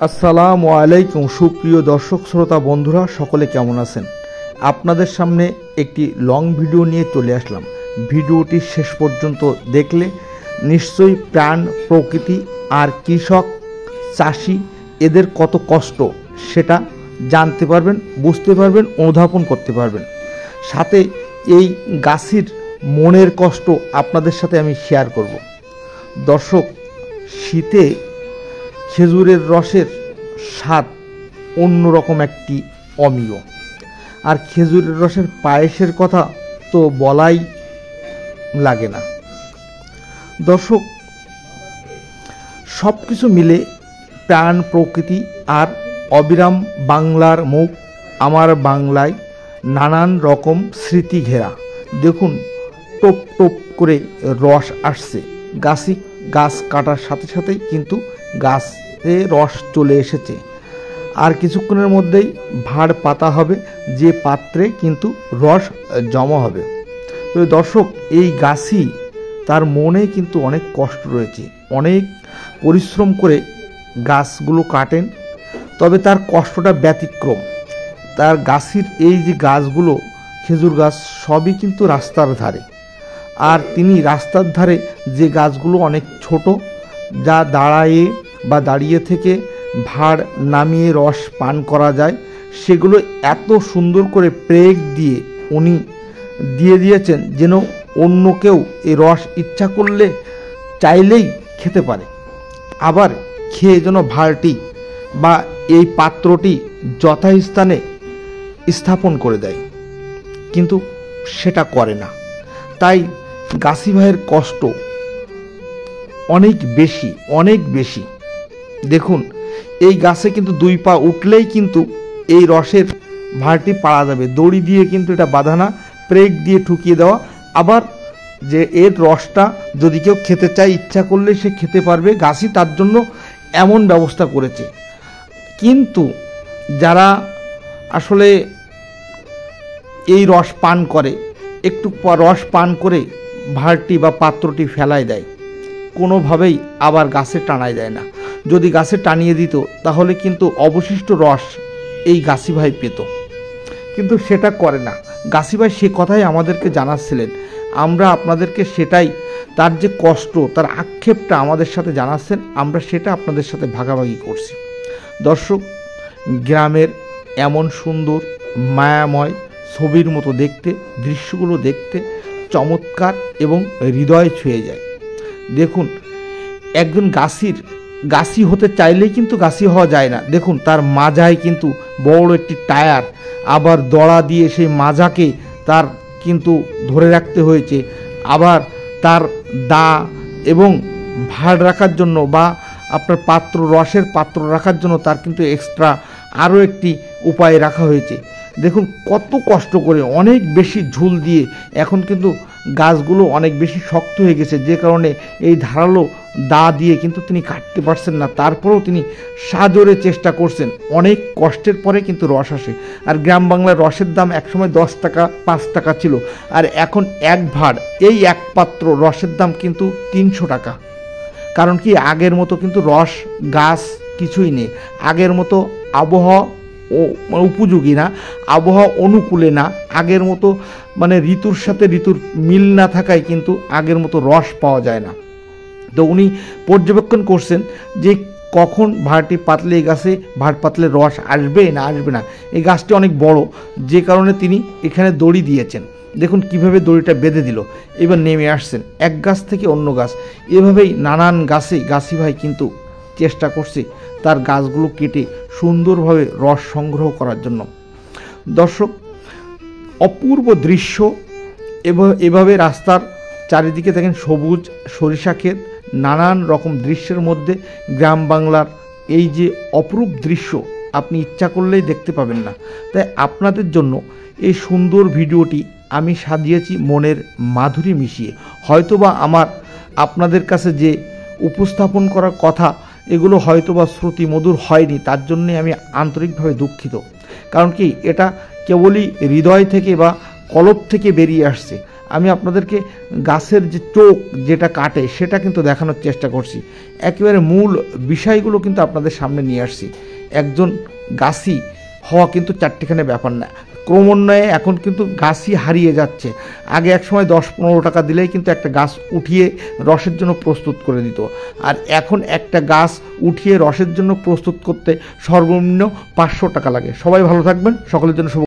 আসসালামু আলাইকুম সুপ্রিয় দর্শক শ্রোতা বন্ধুরা, সকলে কেমন আছেন? আপনাদের সামনে একটি লং ভিডিও নিয়ে চলে আসলাম। ভিডিওটি শেষ পর্যন্ত দেখলে নিশ্চয়ই প্রাণ, প্রকৃতি আর কৃষক, চাষি এদের কত কষ্ট সেটা জানতে পারবেন, বুঝতে পারবেন, অনুধাবন করতে পারবেন। সাথে এই গাছের মনের কষ্ট আপনাদের সাথে আমি শেয়ার করব। দর্শক, শীতে খেজুরের রসের স্বাদ অন্যরকম একটি অমীয়। আর খেজুরের রসের পায়েসের কথা তো বলাই লাগে না। দর্শক, সব কিছু মিলে প্রাণ, প্রকৃতি আর অবিরাম বাংলার মুখ, আমার বাংলায় নানান রকম স্মৃতি ঘেরা। দেখুন, টোপ টোপ করে রস আসছে। গাছ কাটার সাথে সাথেই কিন্তু গাছে রস চলে এসেছে। আর কিছুক্ষণের মধ্যেই ভাঁড় পাতা হবে, যে পাত্রে কিন্তু রস জমা হবে। তো দর্শক, এই গাছই তার মনে কিন্তু অনেক কষ্ট রয়েছে, অনেক পরিশ্রম করে গাছগুলো কাটেন। তবে তার কষ্টটা ব্যতিক্রম। তার গাছের এই যে গাছগুলো, খেজুর গাছ, সবই কিন্তু রাস্তার ধারে। আর তিনি রাস্তার ধারে যে গাছগুলো অনেক ছোট, যা দাঁড়িয়ে থেকে ভাঁড় নামিয়ে রস পান করা যায়, সেগুলো এত সুন্দর করে প্রেগ দিয়ে উনি দিয়ে দিয়েছেন যেন অন্য কেউ এই রস ইচ্ছা করলে চাইলেই খেতে পারে। আবার খেয়ে যেন ভাঁড়টি বা এই পাত্রটি যথাস্থানে স্থাপন করে দেয়, কিন্তু সেটা করে না। তাই গাছি ভাইয়ের কষ্ট অনেক বেশি। দেখুন, এই গাছে কিন্তু দুই পা উঠলেই কিন্তু এই রসের ভাঁড়টি পাড়া যাবে। দড়ি দিয়ে কিন্তু এটা বাঁধা না, প্রেগ দিয়ে ঠুকিয়ে দেওয়া। আবার যে এর রসটা যদি কেউ খেতে চায়, ইচ্ছা করলে সে খেতে পারবে। গাছই তার জন্য এমন ব্যবস্থা করেছে। কিন্তু যারা আসলে এই রস পান করে, একটু রস পান করে ভাঁড়টি বা পাত্রটি ফেলায় দেয়, কোনোভাবেই আবার গাছে টানায় দেয় না। যদি গাছে টানিয়ে দিত তাহলে কিন্তু অবশিষ্ট রস এই গাছি ভাই পেত, কিন্তু সেটা করে না। গাছি ভাই সে কথাই আমাদেরকে জানাচ্ছিলেন, আমরা আপনাদেরকে সেটাই, তার যে কষ্ট, তার আক্ষেপটা আমাদের সাথে জানাচ্ছেন, আমরা সেটা আপনাদের সাথে ভাগাভাগি করছি। দর্শক, গ্রামের এমন সুন্দর মায়াময় ছবির মতো দেখতে, দৃশ্যগুলো দেখতে চমৎকার এবং হৃদয় ছুঁয়ে যায়। দেখুন, একজন গাছি হতে চাইলেই কিন্তু গাছি হওয়া যায় না। দেখুন, তার মাজায় কিন্তু বড় একটি টায়ার, আবার দড়া দিয়ে সেই মাজাকে তার কিন্তু ধরে রাখতে হয়েছে। আবার তার দা এবং ভাঁড় রাখার জন্য বা আপনার রসের পাত্র রাখার জন্য তার কিন্তু এক্সট্রা আরও একটি উপায় রাখা হয়েছে। দেখুন কত কষ্ট করে, অনেক বেশি ঝুল দিয়ে। এখন কিন্তু গাছগুলো অনেক বেশি শক্ত হয়ে গেছে, যে কারণে এই ধারালো দা দিয়ে কিন্তু তিনি কাটতে পারছেন না। তারপরেও তিনি সাজোরে চেষ্টা করছেন। অনেক কষ্টের পরে কিন্তু রস আসে। আর গ্রাম বাংলার রসের দাম একসময় 10 টাকা 5 টাকা ছিল, আর এখন এক ভাঁড়, এই এক পাত্র রসের দাম কিন্তু 300 টাকা। কারণ কি, আগের মতো কিন্তু রস গাছ কিছুই নেই। আগের মতো আবহাওয়া উপযোগী না, আবহাওয়া অনুকূলে না, আগের মতো ঋতুর সাথে ঋতুর মিল না থাকায় কিন্তু আগের মতো রস পাওয়া যায় না। তো উনি পর্যবেক্ষণ করছেন যে কখন ভাঁড়টি পাতলে, এই গাছে ভাঁড় পাতলে রস আসবে না। এই গাছটি অনেক বড়, যে কারণে তিনি এখানে দড়ি দিয়েছেন। দেখুন কিভাবে দড়িটা বেঁধে দিল। এবার নেমে আসছেন এক গাছ থেকে অন্য গাছ। এভাবেই নানান গাছি ভাই কিন্তু চেষ্টা করছে তার গাছগুলো কেটে সুন্দরভাবে রস সংগ্রহ করার জন্য। দর্শক, অপূর্ব দৃশ্য। এভাবে রাস্তার চারিদিকে দেখেন সবুজ, সরিষা ক্ষেত, নানান রকম দৃশ্যের মধ্যে গ্রাম বাংলার এই যে অপরূপ দৃশ্য আপনি ইচ্ছা করলেই দেখতে পাবেন না। তাই আপনাদের জন্য এই সুন্দর ভিডিওটি আমি সাজিয়েছি মনের মাধুরী মিশিয়ে। হয়তোবা আপনাদের কাছে যে উপস্থাপন করার কথা, এগুলো হয়তোবা শ্রুতি মধুর হয়নি, তার জন্যে আমি আন্তরিকভাবে দুঃখিত। কারণ কি, এটা কেবলই হৃদয় থেকে বা কলব থেকে বেরিয়ে আসছে। আমি আপনাদেরকে গাছের যে চোখ যেটা কাটে সেটা কিন্তু দেখানোর চেষ্টা করছি। একেবারে মূল বিষয়গুলো কিন্তু আপনাদের সামনে নিয়ে আসছি। একজন গাছি হওয়া কিন্তু চারটিখানে ব্যাপার না, ক্রমান্বয়ে এখন কিন্তু গাছই হারিয়ে যাচ্ছে। আগে এক সময় 10-15 টাকা দিলেই কিন্তু একটা গাছ উঠিয়ে রসের জন্য প্রস্তুত করে দিত, আর এখন একটা গাছ উঠিয়ে রসের জন্য প্রস্তুত করতে সর্বনিম্ন 500 টাকা লাগে। সবাই ভালো থাকবেন, সকলের জন্য শুভ।